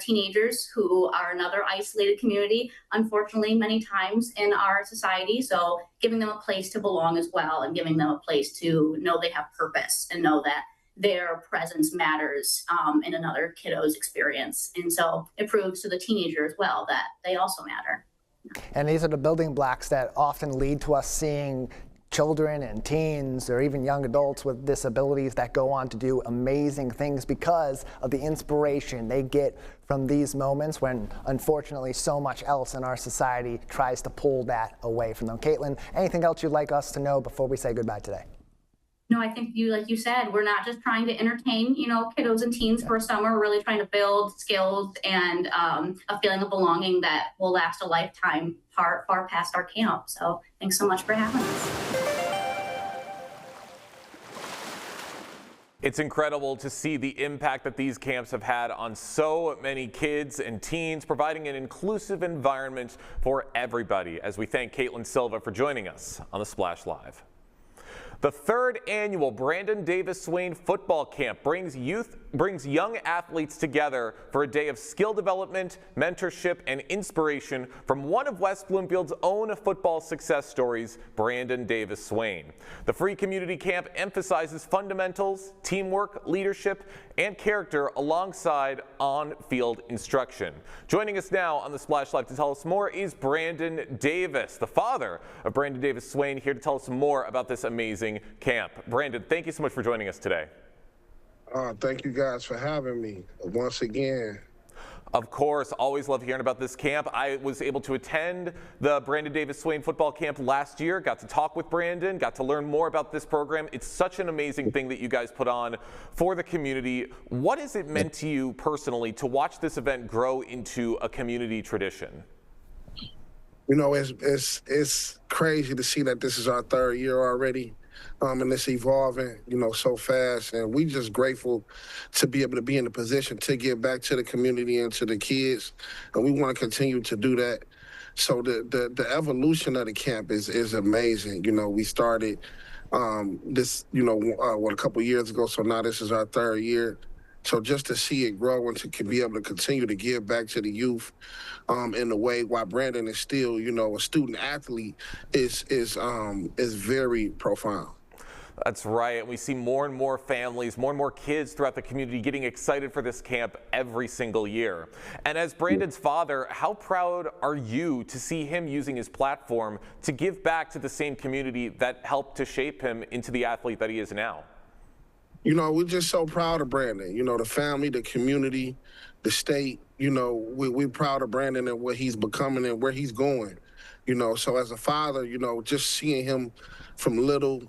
teenagers who are another isolated community, unfortunately, many times in our society. So giving them a place to belong as well and giving them a place to know they have purpose and know that their presence matters in another kiddo's experience. And so it proves to the teenager as well that they also matter. And these are the building blocks that often lead to us seeing children and teens or even young adults with disabilities that go on to do amazing things because of the inspiration they get from these moments when unfortunately so much else in our society tries to pull that away from them. Caitlin, anything else you'd like us to know before we say goodbye today? No, I think like you said, we're not just trying to entertain, kiddos and teens for a summer. We're really trying to build skills and a feeling of belonging that will last a lifetime far past our camp. So thanks so much for having us. It's incredible to see the impact that these camps have had on so many kids and teens, providing an inclusive environment for everybody, as we thank Caitlin Silva for joining us on the Splash Live. The third annual Brandon Davis Swain Football Camp brings young athletes together for a day of skill development, mentorship, and inspiration from one of West Bloomfield's own football success stories, Brandon Davis Swain. The free community camp emphasizes fundamentals, teamwork, leadership, and character alongside on-field instruction. Joining us now on the Splash Live to tell us more is Brandon Davis, the father of Brandon Davis Swain, here to tell us more about this amazing camp. Brandon, thank you so much for joining us today. Thank you guys for having me once again. Of course, always love hearing about this camp. I was able to attend the Brandon Davis Swain football camp last year, got to talk with Brandon, got to learn more about this program. It's such an amazing thing that you guys put on for the community. What has it meant to you personally to watch this event grow into a community tradition? It's crazy to see that this is our third year already. And it's evolving, so fast. And we just grateful to be able to be in the position to give back to the community and to the kids. And we want to continue to do that. So the evolution of the camp is amazing. We started this, a couple years ago. So now this is our third year. So just to see it grow and to be able to continue to give back to the youth in the way while Brandon is still, a student athlete is very profound. That's right. And we see more and more families, more and more kids throughout the community getting excited for this camp every single year. And as Brandon's father, how proud are you to see him using his platform to give back to the same community that helped to shape him into the athlete that he is now? We're just so proud of Brandon. The family, the community, the state, we're proud of Brandon and what he's becoming and where he's going. So as a father, just seeing him from little,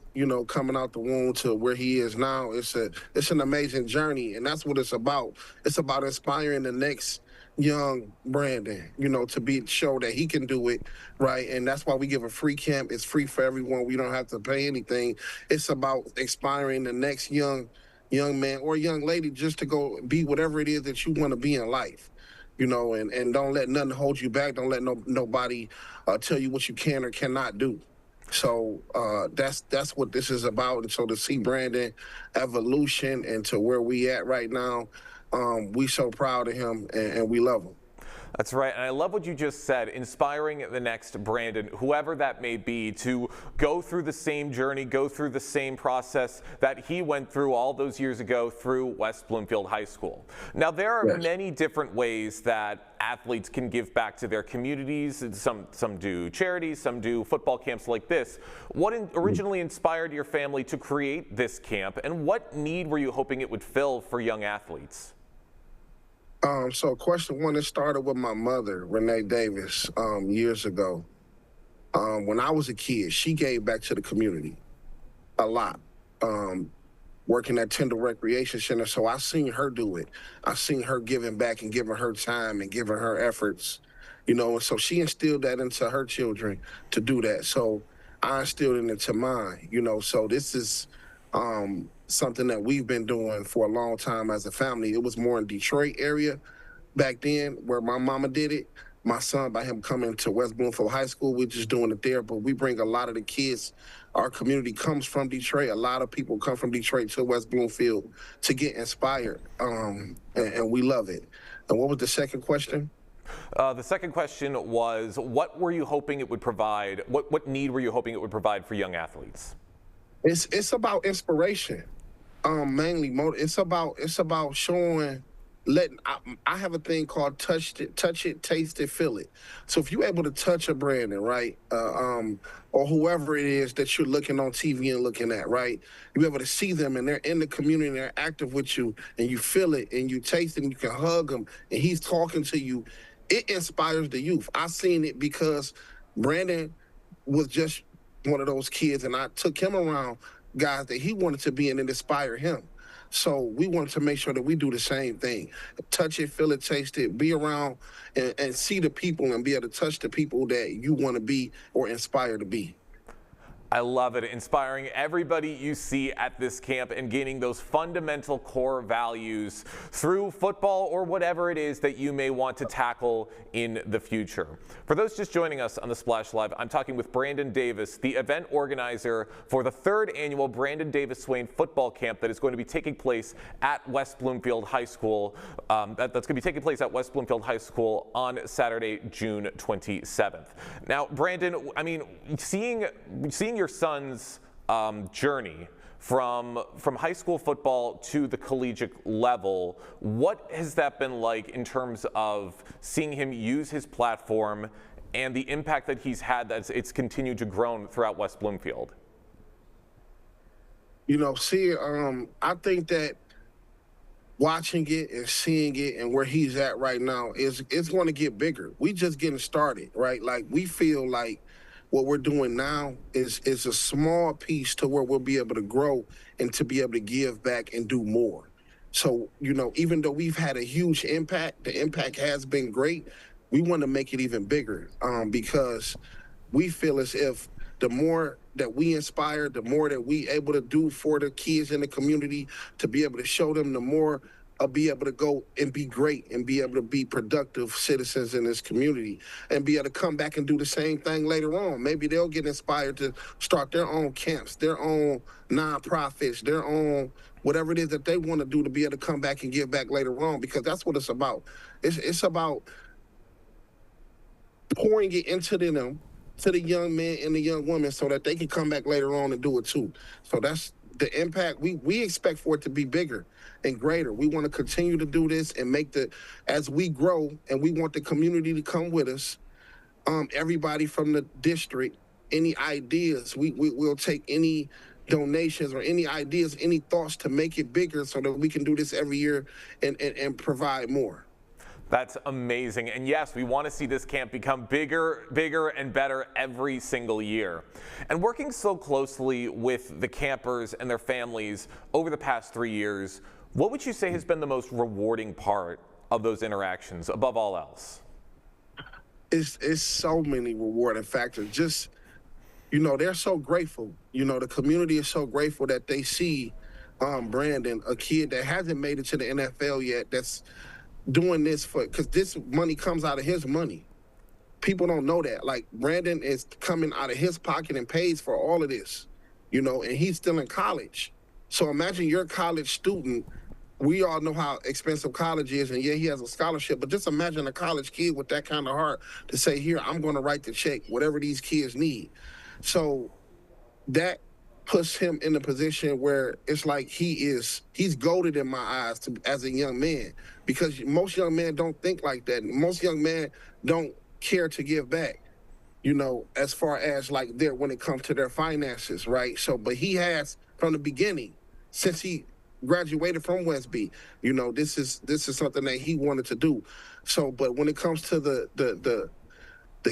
coming out the womb to where he is now, it's an amazing journey. And that's what it's about. It's about inspiring the next young Brandon, to show that he can do it, right? And that's why we give a free camp. It's free for everyone. We don't have to pay anything. It's about inspiring the next young man or young lady just to go be whatever it is that you want to be in life. And don't let nothing hold you back. Don't let nobody tell you what you can or cannot do. So that's what this is about. And so to see Brandon evolution and to where we at right now, we so proud of him and we love him. That's right, and I love what you just said, inspiring the next Brandon, whoever that may be, to go through the same journey, go through the same process that he went through all those years ago through West Bloomfield High School. Now, there are many different ways that athletes can give back to their communities. Some do charities, some do football camps like this. What originally inspired your family to create this camp, and what need were you hoping it would fill for young athletes? So question one, it started with my mother, Renee Davis, years ago. When I was a kid, she gave back to the community a lot, working at Tyndall Recreation Center. So I seen her do it. I seen her giving back and giving her time and giving her efforts, and so she instilled that into her children to do that. So I instilled it into mine, so this is something that we've been doing for a long time as a family. It was more in Detroit area back then where my mama did it. My son, by him coming to West Bloomfield High School, we're just doing it there. But we bring a lot of the kids. Our community comes from Detroit. A lot of people come from Detroit to West Bloomfield to get inspired, and we love it. And what was the second question? The second question was, what were you hoping it would provide? What need were you hoping it would provide for young athletes? It's about inspiration. Mainly, it's about showing, letting. I have a thing called touch it, taste it, feel it. So if you're able to touch a Brandon, right, or whoever it is that you're looking on TV and looking at, right, you're able to see them and they're in the community and they're active with you, and you feel it and you taste it and you can hug them and he's talking to you. It inspires the youth. I've seen it because Brandon was just one of those kids, and I took him around guys that he wanted to be in and inspire him. So we wanted to make sure that we do the same thing. Touch it, feel it, taste it, be around and see the people and be able to touch the people that you want to be or inspire to be. I love it. Inspiring everybody you see at this camp and gaining those fundamental core values through football or whatever it is that you may want to tackle in the future. For those just joining us on the Splash Live, I'm talking with Brandon Davis, the event organizer for the 3rd annual Brandon Davis Swain football camp that is going to be taking place at West Bloomfield High School. That's going to be taking place at West Bloomfield High School on Saturday, June 27th. Now, Brandon, I mean, seeing your son's journey from high school football to the collegiate level, what has that been like in terms of seeing him use his platform and the impact that he's had that it's continued to grow throughout West Bloomfield? You know, I think that watching it and seeing it and where he's at right now it's going to get bigger. We just getting started, right? Like, we feel like what we're doing now is a small piece to where we'll be able to grow and to be able to give back and do more. So, you know, even though we've had a huge impact, the impact has been great, we want to make it even bigger because we feel as if the more that we inspire, the more that we able to do for the kids in the community, to be able to show them, the more I'll be able to go and be great and be able to be productive citizens in this community and be able to come back and do the same thing later on. Maybe they'll get inspired to start their own camps, their own nonprofits, their own whatever it is that they want to do to be able to come back and give back later on, because that's what it's about. It's about pouring it into them, to the young men and the young women, so that they can come back later on and do it too. So that's the impact. We expect for it to be bigger and greater. We want to continue to do this and as we grow, and we want the community to come with us. Everybody from the district, any ideas, we'll take any donations or any ideas, any thoughts to make it bigger so that we can do this every year and provide more. That's amazing. And yes, we want to see this camp become bigger and better every single year. And working so closely with the campers and their families over the past 3 years, what would you say has been the most rewarding part of those interactions above all else? It's so many rewarding factors. Just, you know, they're so grateful. You know, the community is so grateful that they see Brandon, a kid that hasn't made it to the NFL yet, that's doing this because this money comes out of his money. People don't know that. Like, Brandon is coming out of his pocket and pays for all of this, you know, and he's still in college. So imagine you're a college student. We all know how expensive college is, and yeah, he has a scholarship, but just imagine a college kid with that kind of heart to say, here, I'm going to write the check, whatever these kids need. So that puts him in a position where it's like he's goated in my eyes as a young man, because most young men don't think like that. Most young men don't care to give back, you know, as far as like when it comes to their finances, right? So, but he has from the beginning, since he graduated from West B, you know, this is something that he wanted to do. So, but when it comes to the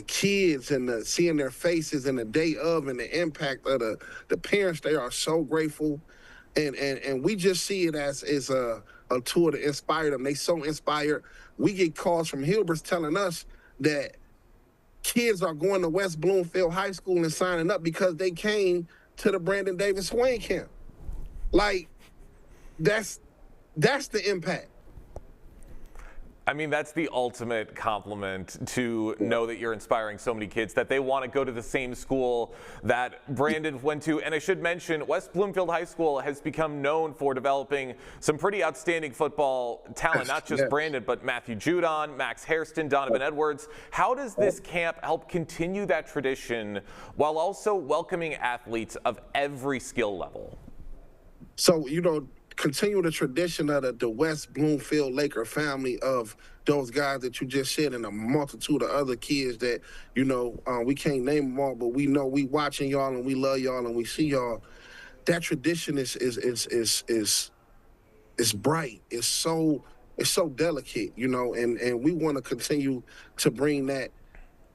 kids and seeing their faces and the day of and the impact of the parents, they are so grateful. And we just see it as a tool to inspire them. They so inspired. We get calls from Hilbers telling us that kids are going to West Bloomfield High School and signing up because they came to the Brandon Davis Swain camp. Like, that's the impact. I mean, that's the ultimate compliment, to know that you're inspiring so many kids, that they want to go to the same school that Brandon went to. And I should mention, West Bloomfield High School has become known for developing some pretty outstanding football talent, not just Brandon, but Matthew Judon, Max Hairston, Donovan Edwards. How does this camp help continue that tradition while also welcoming athletes of every skill level? So, you know, continue the tradition of the West Bloomfield Laker family of those guys that you just said and a multitude of other kids that, you know, we can't name them all, but we know we watching y'all and we love y'all and we see y'all. That tradition is bright. It's so delicate, you know, and we want to continue to bring that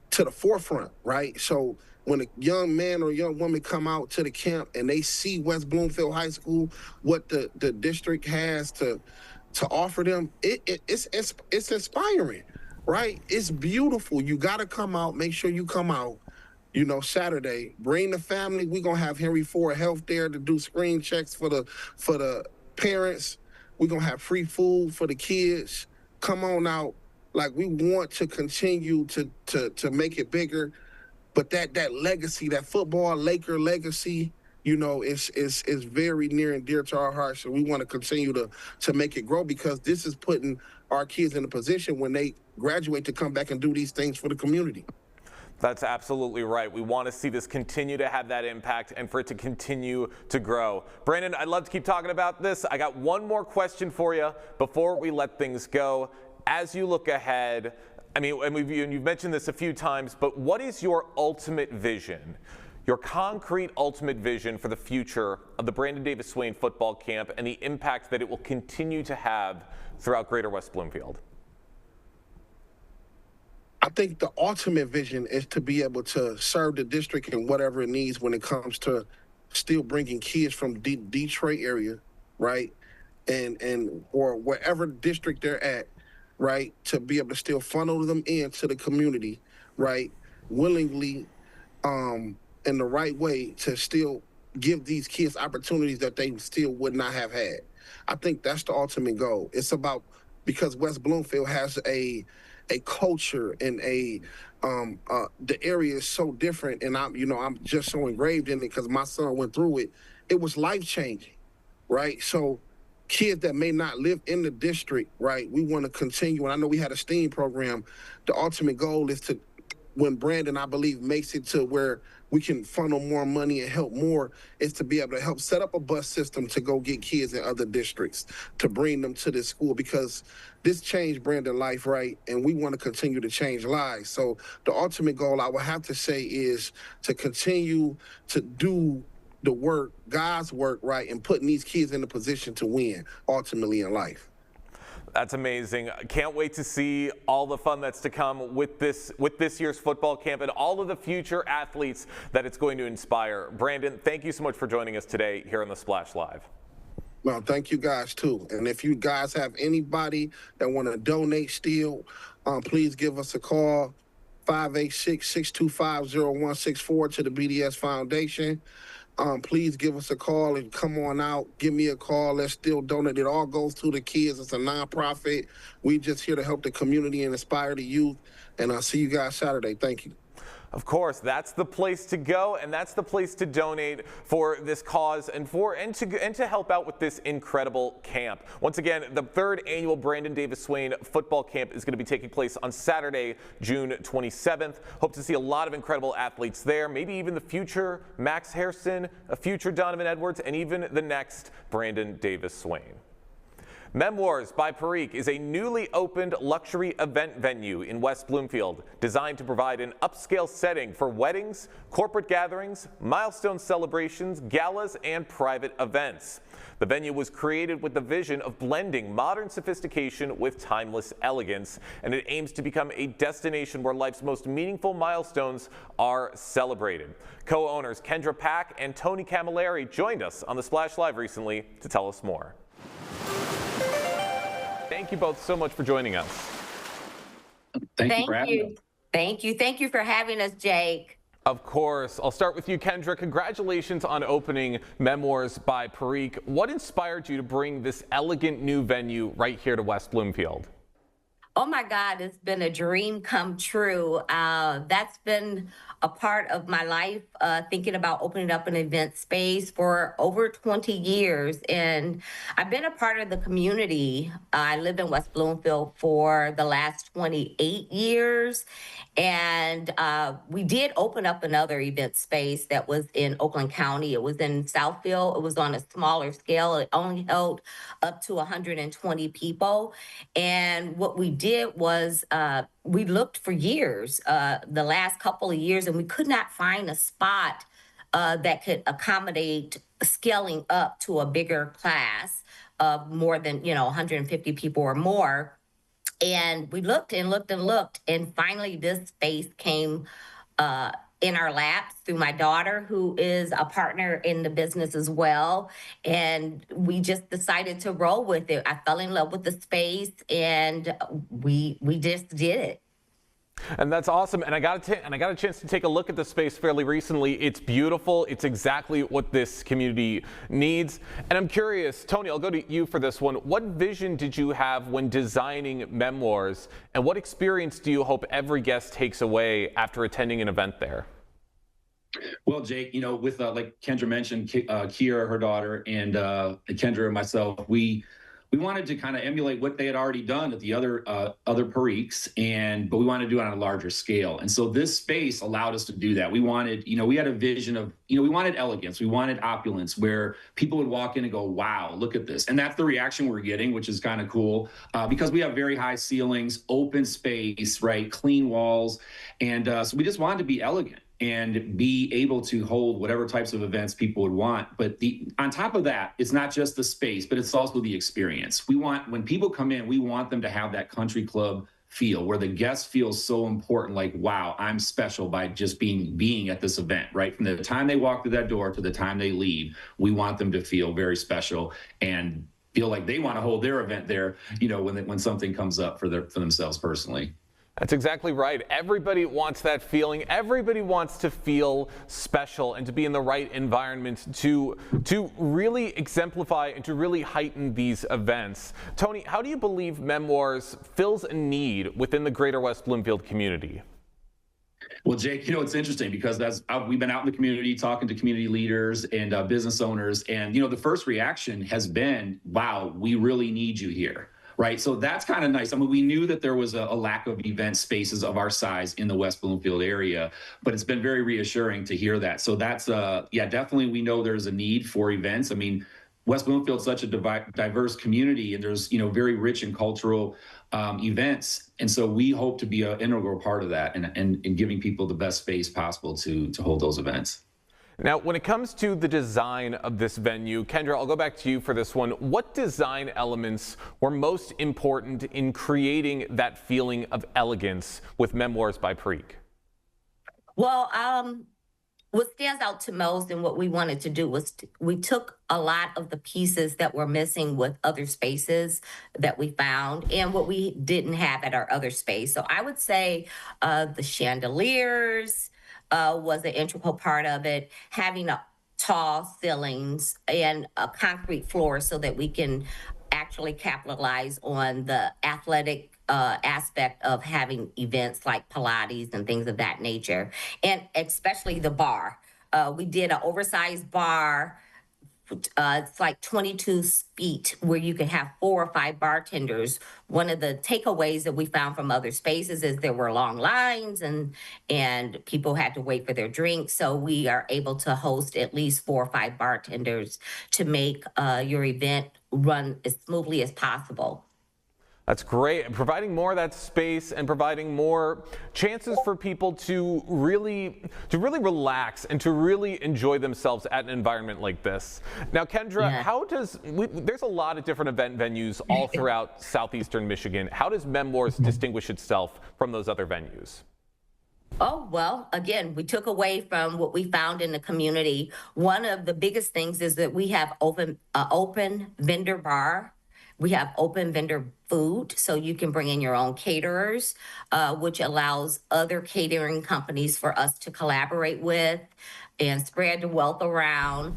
to the forefront, right? So when a young man or young woman come out to the camp and they see West Bloomfield High School, what the district has to offer them, it's inspiring, right? It's beautiful. You got to come out. Make sure you come out. You know, Saturday, bring the family. We're gonna have Henry Ford Health there to do screen checks for the parents. We're gonna have free food for the kids. Come on out. Like, we want to continue to make it bigger. But that legacy, that football Laker legacy, you know, is very near and dear to our hearts. So we want to continue to make it grow, because this is putting our kids in a position when they graduate to come back and do these things for the community. That's absolutely right. We want to see this continue to have that impact and for it to continue to grow. Brandon, I'd love to keep talking about this. I got one more question for you before we let things go. As you look ahead, I mean, and you've mentioned this a few times, but what is your ultimate vision, your concrete ultimate vision for the future of the Brandon Davis Swain football camp and the impact that it will continue to have throughout Greater West Bloomfield? I think the ultimate vision is to be able to serve the district in whatever it needs when it comes to still bringing kids from Detroit area, right, and or wherever district they're at, right, to be able to still funnel them into the community, right, willingly, in the right way, to still give these kids opportunities that they still would not have had. I think that's the ultimate goal. It's about, because West Bloomfield has a culture and the area is so different, and I'm just so engraved in it because my son went through it. It was life-changing, right? So kids that may not live in the district, right, we want to continue. And I know we had a STEAM program. The ultimate goal is to, when Brandon, I believe, makes it to where we can funnel more money and help more, is to be able to help set up a bus system to go get kids in other districts, to bring them to this school, because this changed Brandon's life, right? And we want to continue to change lives. So the ultimate goal, I would have to say, is to continue to do the work, God's work, right, and putting these kids in a position to win ultimately in life. That's amazing. Can't wait to see all the fun that's to come with this year's football camp and all of the future athletes that it's going to inspire. Brandon, thank you so much for joining us today here on the Splash Live. Well, thank you guys too. And if you guys have anybody that want to donate still, please give us a call, 586-625-0164 to the BDS Foundation. Please give us a call and come on out. Give me a call. Let's still donate. It all goes to the kids. It's a nonprofit. We just here to help the community and inspire the youth. And I'll see you guys Saturday. Thank you. Of course, that's the place to go, and that's the place to donate for this cause and to help out with this incredible camp. Once again, the 3rd annual Brandon Davis Swain football camp is going to be taking place on Saturday, June 27th. Hope to see a lot of incredible athletes there, maybe even the future Max Hairston, a future Donovan Edwards, and even the next Brandon Davis Swain. Memoirs by Parikh is a newly opened luxury event venue in West Bloomfield, designed to provide an upscale setting for weddings, corporate gatherings, milestone celebrations, galas, and private events. The venue was created with the vision of blending modern sophistication with timeless elegance, and it aims to become a destination where life's most meaningful milestones are celebrated. Co-owners Kendra Pack and Tony Camilleri joined us on the Splash Live recently to tell us more. Thank you both so much for joining us. Thank you. Thank you. Thank you for having us, Jake. Of course. I'll start with you, Kendra. Congratulations on opening Memoirs by Parikh. What inspired you to bring this elegant new venue right here to West Bloomfield? Oh my God, it's been a dream come true. That's been a part of my life, thinking about opening up an event space for over 20 years. And I've been a part of the community. I lived in West Bloomfield for the last 28 years. And we did open up another event space that was in Oakland County. It was in Southfield. It was on a smaller scale. It only held up to 120 people. And what we did was we looked for years, the last couple of years, and we could not find a spot that could accommodate scaling up to a bigger class of more than 150 people or more. And we looked and looked and looked, and finally this space came in our laps through my daughter, who is a partner in the business as well. And we just decided to roll with it. I fell in love with the space, and we just did it. And that's awesome. And I got a chance to take a look at the space fairly recently. It's beautiful. It's exactly what this community needs. And I'm curious, Tony, I'll go to you for this one. What vision did you have when designing Memoirs, and what experience do you hope every guest takes away after attending an event there? Well, Jake, with like Kendra mentioned, Kiera, her daughter, and Kendra and myself, we wanted to kind of emulate what they had already done at the other Periques, but we wanted to do it on a larger scale. And so this space allowed us to do that. We wanted, we had a vision of, we wanted elegance, we wanted opulence, where people would walk in and go, wow, look at this. And that's the reaction we're getting, which is kind of cool, because we have very high ceilings, open space, right, clean walls. And so we just wanted to be elegant and be able to hold whatever types of events people would want. But on top of that, it's not just the space, but it's also the experience. When people come in, we want them to have that country club feel, where the guest feels so important, like, wow, I'm special by just being at this event, right? From the time they walk through that door to the time they leave, we want them to feel very special and feel like they want to hold their event there, when something comes up for themselves personally. That's exactly right. Everybody wants that feeling. Everybody wants to feel special and to be in the right environment to really exemplify and to really heighten these events. Tony, how do you believe Memoirs fills a need within the greater West Bloomfield community? Well, Jake, it's interesting because we've been out in the community talking to community leaders and business owners, and the first reaction has been, wow, we really need you here. Right. So that's kind of nice. I mean, we knew that there was a lack of event spaces of our size in the West Bloomfield area, but it's been very reassuring to hear that. So that's, definitely we know there's a need for events. I mean, West Bloomfield's such a diverse community, and there's, very rich in cultural events. And so we hope to be an integral part of that and giving people the best space possible to hold those events. Now, when it comes to the design of this venue, Kendra, I'll go back to you for this one. What design elements were most important in creating that feeling of elegance with Memoirs by Perique? Well, what stands out to most and what we wanted to do was we took a lot of the pieces that were missing with other spaces that we found and what we didn't have at our other space. So I would say the chandeliers, was an integral part of it, having tall ceilings and a concrete floor so that we can actually capitalize on the athletic aspect of having events like Pilates and things of that nature, and especially the bar. We did an oversized bar. It's like 22 feet where you can have 4 or 5 bartenders. One of the takeaways that we found from other spaces is there were long lines and people had to wait for their drinks. So we are able to host at least 4 or 5 bartenders to make your event run as smoothly as possible. That's great. Providing more of that space and providing more chances for people to really relax and to really enjoy themselves at an environment like this. Now, Kendra, there's a lot of different event venues all throughout southeastern Michigan. How does Memoirs distinguish itself from those other venues? Oh, well, again, we took away from what we found in the community. One of the biggest things is that we have open vendor bar. We have open vendor food, so you can bring in your own caterers, which allows other catering companies for us to collaborate with and spread the wealth around.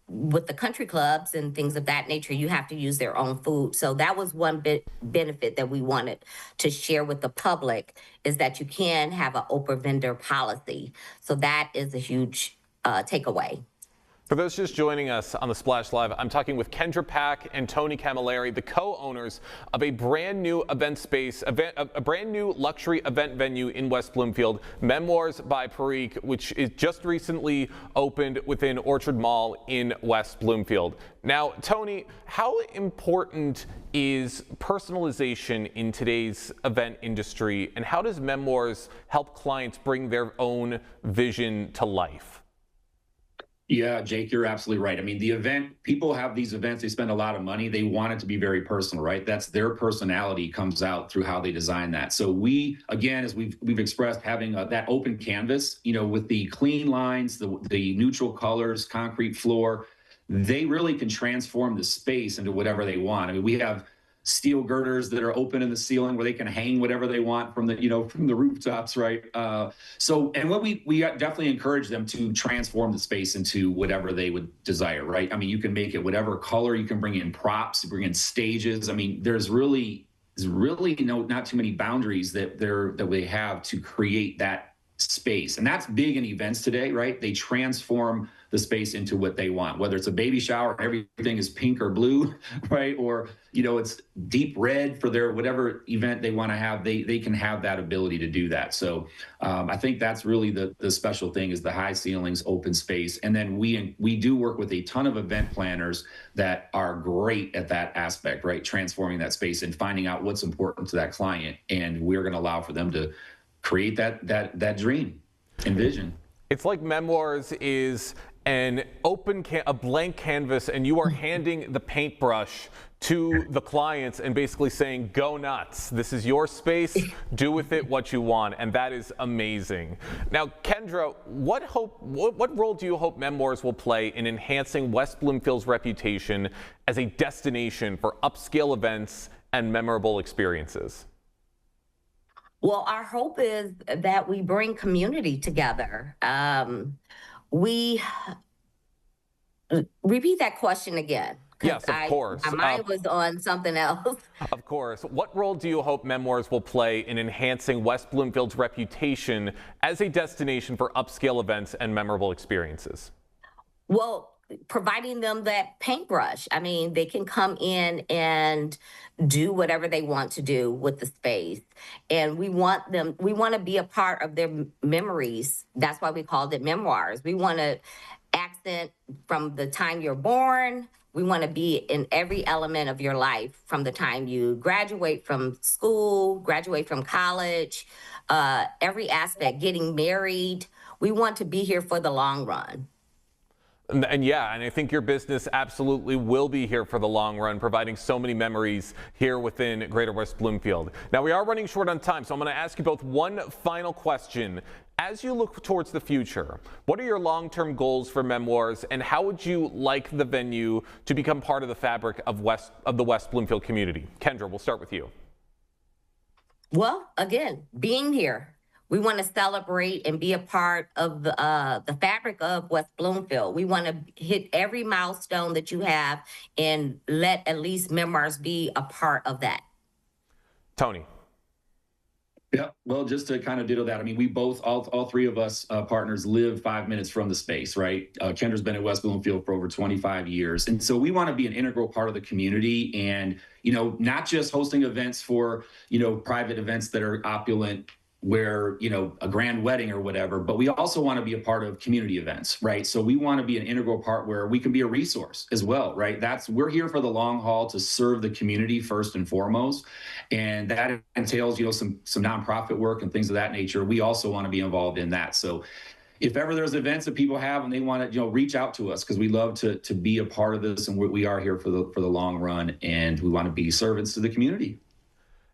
with the country clubs and things of that nature, you have to use their own food. So that was one benefit that we wanted to share with the public, is that you can have an open vendor policy. So that is a huge takeaway. For those just joining us on the Splash Live, I'm talking with Kendra Pack and Tony Camilleri, the co-owners of a brand new event space, a brand new luxury event venue in West Bloomfield, Memoirs by Parikh, which is just recently opened within Orchard Mall in West Bloomfield. Now, Tony, how important is personalization in today's event industry, and how does Memoirs help clients bring their own vision to life? Yeah, Jake, you're absolutely right. I mean, people have these events, they spend a lot of money. They want it to be very personal, right? That's their personality comes out through how they design that. So we, again, as we've expressed, having that open canvas, with the clean lines, the neutral colors, concrete floor, they really can transform the space into whatever they want. I mean, we have steel girders that are open in the ceiling where they can hang whatever they want from the rooftops, right? And what we definitely encourage them to transform the space into whatever they would desire, right? I mean, you can make it whatever color, you can bring in props, bring in stages. I mean, there's really not too many boundaries that they have to create that space. And that's big in events today, right? They transform the space into what they want, whether it's a baby shower, everything is pink or blue, right? Or, it's deep red for their whatever event they want to have, they can have that ability to do that. So I think that's really the special thing, is the high ceilings, open space. And then we do work with a ton of event planners that are great at that aspect, right? Transforming that space and finding out what's important to that client. And we're going to allow for them to create that dream and vision. It's like Memoirs is a blank canvas, and you are handing the paintbrush to the clients and basically saying, go nuts. This is your space. Do with it what you want. And that is amazing. Now, Kendra, what role do you hope Memoirs will play in enhancing West Bloomfield's reputation as a destination for upscale events and memorable experiences? Well, our hope is that we bring community together. Repeat that question again. Yes, of course. My mind was on something else. Of course. What role do you hope Memoirs will play in enhancing West Bloomfield's reputation as a destination for upscale events and memorable experiences? Well, providing them that paintbrush. I mean, they can come in and do whatever they want to do with the space. And we want to be a part of their memories. That's why we called it Memoirs. We want to accent from the time you're born. We want to be in every element of your life, from the time you graduate from school, graduate from college, every aspect, getting married. We want to be here for the long run. And I think your business absolutely will be here for the long run, providing so many memories here within Greater West Bloomfield. Now, we are running short on time, so I'm going to ask you both one final question. As you look towards the future, what are your long-term goals for Memoirs, and how would you like the venue to become part of the fabric of the West Bloomfield community? Kendra, we'll start with you. Well, again, being here. We want to celebrate and be a part of the fabric of West Bloomfield. We want to hit every milestone that you have and let at least Memoirs be a part of that. Tony. Yeah, well, just to kind of ditto that, I mean, we both, all three of us partners live 5 minutes from the space, right? Kendra's been at West Bloomfield for over 25 years. And so we want to be an integral part of the community and, not just hosting events for, private events that are opulent, where, a grand wedding or whatever, but we also want to be a part of community events, right? So we want to be an integral part where we can be a resource as well, right? We're here for the long haul to serve the community first and foremost. And that entails, some nonprofit work and things of that nature. We also want to be involved in that. So if ever there's events that people have and they want to, reach out to us, because we love to be a part of this, and we are here for the long run, and we want to be servants to the community.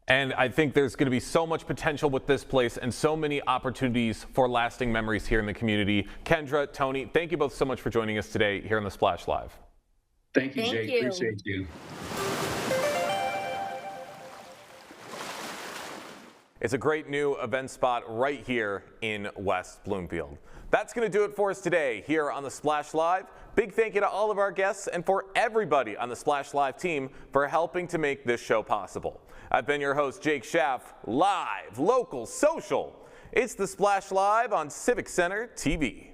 And I think there's going to be so much potential with this place and so many opportunities for lasting memories here in the community. Kendra, Tony, thank you both so much for joining us today here on the Splash Live. Thank you, Jake. Appreciate you. It's a great new event spot right here in West Bloomfield. That's going to do it for us today here on the Splash Live. Big thank you to all of our guests and for everybody on the Splash Live team for helping to make this show possible. I've been your host, Jake Schaff, live, local, social. It's the Splash Live on Civic Center TV.